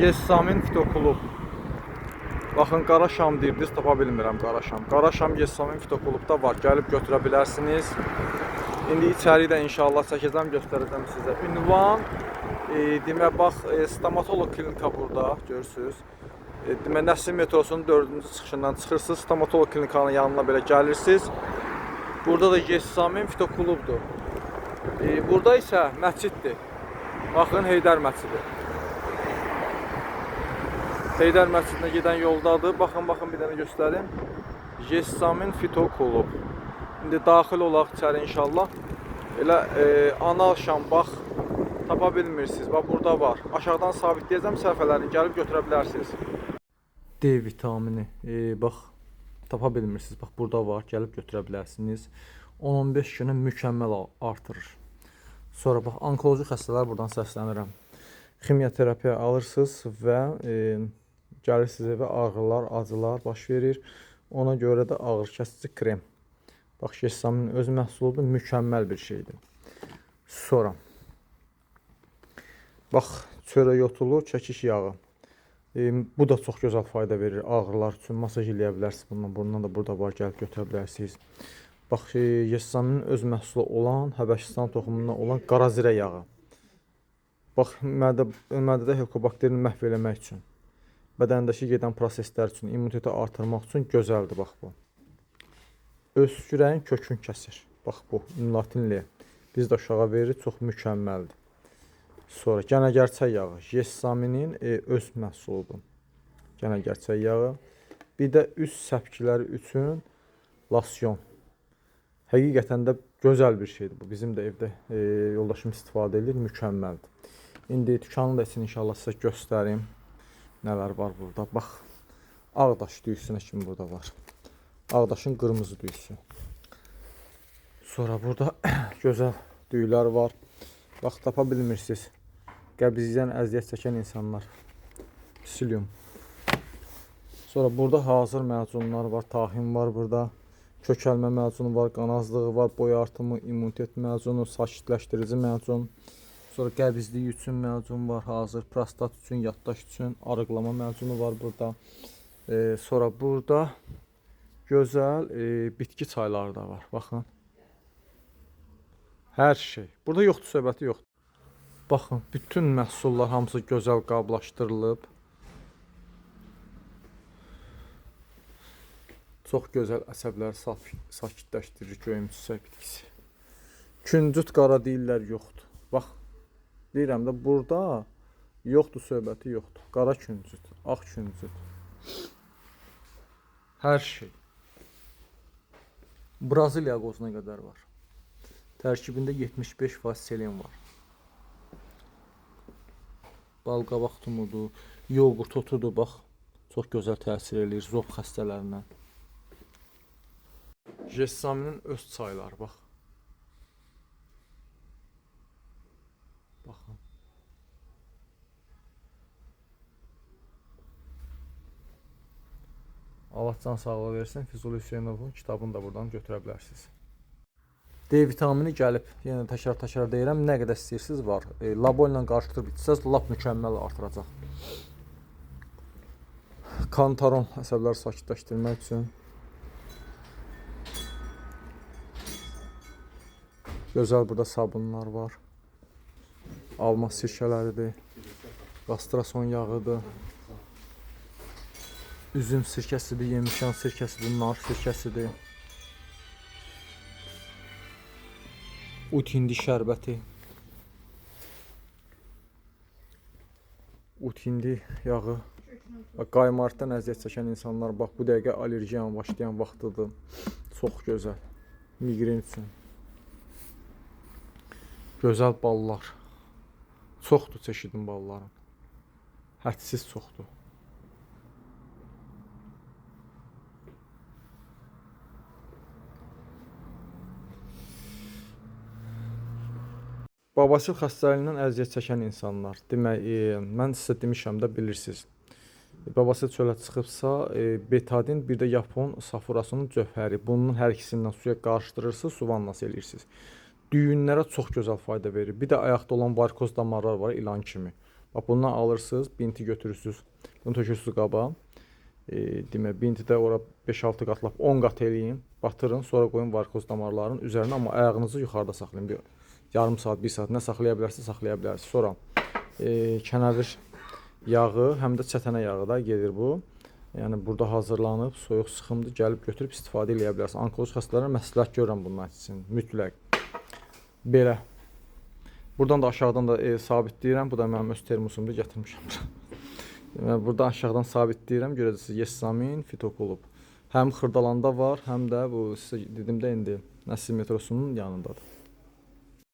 Yessamin Fitoklub. Baxın, Qara Şam deyirdiniz, tapa bilmirəm Qara Şam. Qara Şam Yessamin Fitoklubda var, gəlib götürə bilərsiniz. İndi içəri də inşallah çəkəcəm, göstərəcəm sizə. Ünvan, demək, bax, stomatoloq klinika burada, görürsünüz. Demək, Nəsim metrosunun 4-cü çıxışından çıxırsınız, stomatoloq klinikanın yanına belə gəlirsiniz. Burada da Yessamin Fitoklubdur. Burada isə məsciddir. Baxın, Heydər məscidi. Heydər məscidinə gedən yoldadır. Baxın, bir dənə göstərim. Yessamin Fitoklub. İndi daxil olaq içəri inşallah. Elə anal şam, bax, tapa bilmirsiniz. Bax, burada var. Aşağıdan sabitləyəcəm səhifələrini, gəlib götürə bilərsiniz. D vitamini, bax, tapa bilmirsiniz. Bax, burada var, gəlib götürə bilərsiniz. 10-15 günə mükəmməl artırır. Sonra bax, onkoloji xəstələr buradan səslənirəm. Ximioterapiya alırsınız və gəlirsiniz evə, ağrılar, acılar baş verir. Ona görə də ağrı kəsici krem. Bax, Yessamin öz məhsuludur, mükəmməl bir şeydir. Sonra bax, çörək otulu, çəkiş yağı. Bu da çox gözəl fayda verir ağrılar üçün. Masaj eləyə bilərsiniz bundan da burada var, gəlib götürə bilərsiniz. Bax, Yessaminin öz məhsulu olan, Həbəşistan toxumundan olan qara zirə yağı. Bax, mədədə helikobakterini məhv eləmək üçün, bədəndəki gedən proseslər üçün, immuniteti artırmaq üçün gözəldir, bax bu. Öskürəyin kökün kəsir. Bax bu, latinli. Biz də uşağa veririk, çox mükəmməldir. Sonra gənəgərçək yağı. Yessaminin öz məhsuludur. Gənəgərçək yağı. Bir də üst səpkiləri üçün lasyon. Həqiqətən də gözəl bir şeydir bu. Bizim də evdə yoldaşım istifadə edir, mükəmməldir. İndi dükanı da için inşallah sizə göstərim. Nələr var burada. Bax, ağdaş düyüsünə kimi burada var. Ağdaşın qırmızı düyüsü. Sonra burada gözəl düyülər var. Bax, tapa bilmirsiniz. Qəbizdən əziyyət çəkən insanlar. Psilium. Sonra burada hazır məzunlar var. Tahin var burada. Kökəlmə məzunu var. Qan azlığı var. Boy artımı, immunitet məzunu, sakitləşdirici məzun. Sonra qəbizliyi üçün məzun var hazır. Prostat üçün, yaddaş üçün arıqlama məzunu var burada. Sonra burada gözəl bitki çayları da var. Baxın. Hər şey. Burada yoxdur, söhbəti yoxdur. Baxın, bütün məhsullar hamısı gözəl qablaşdırılıb. Çox gözəl əsəbləri sakitləşdirir göyümçüsək bitkisi. Küncüt qara deyirlər, yoxdur. Bax, deyirəm də burada yoxdur, söhbəti yoxdur. Qara küncüt, ağ küncüt. Hər şey. Braziliya qozuna qədər var. Tərkibində 75% selen var. Balqabaq tumudur, yoğurt otudur, bax. Çox gözəl təsir eləyir zob xəstələrinə. Yessaminin öz çayları, bax. Baxın. Allah can sağlığı versin. Füzuli Hüseynovun kitabını da buradan götürə bilərsiniz. D vitamini gəlib, yenə təkrar deyirəm, nə qədər istəyirsiniz var. Labo ilə qarışdırıb içsəz, lap mükəmməl artıracaq. Kantaron əsəbləri sakitləşdirmək üçün. Gözəl burada sabunlar var. Alma sirkələridir. Qastrason yağıdır. Üzüm sirkəsidir, yemişan sirkəsidir, nar sirkəsidir. Utindi şərbəti. Utindi yağı. Qaymartdan əziyyət çəkən insanlar, bax, bu dəqiqə allergiyan başlayan vaxtıdır. Çox gözəl. Migren üçün. Gözəl ballar. Çoxdur çeşidin balların. Hədsiz çoxdur. Babasıl xəstəliyindən əziyyət çəkən insanlar. Demək, mən sizə demişəm də, bilirsiniz. Babasıl çölə çıxıbsa, betadin, bir də yapon safurasının cövhəri. Bunun hər ikisindən suya qarışdırırsınız, su vannası eləyirsiniz. Düyünlərə çox gözəl fayda verir. Bir də ayaqda olan varikoz damarlar var, ilan kimi. Bax bundan alırsınız, binti götürürsünüz. Bunu tökürsünüz qaba. Demək, binti də ora 5-6 qatlap 10 qat eləyin, batırın, sonra qoyun varikoz damarların üzərinə, amma ayağınızı yuxarıda saxlayın. Bir yarım saat, 1 saat nə saxlaya bilərsiniz, saxlaya bilərsiniz. Sonra kənavir yağı, həm də çətənə yağı da gedir bu. Yəni burada hazırlanıb, soyuq sıxımdır, gəlib götürüb istifadə edə bilərsiniz. Onkoloji xəstələrə məsləhət görürəm bunlar üçün, mütləq. Belə. Buradan da aşağıdan da sabitləyirəm. Bu da mənim öz termosumdur, gətirmişəm. Buradan aşağıdan sabitləyirəm. Görəcəksiniz Yessamin Fitoklub. Həm Xırdalanda var, həm də bu sizə dediyimdə indi Nəsil metrosunun yanındadır.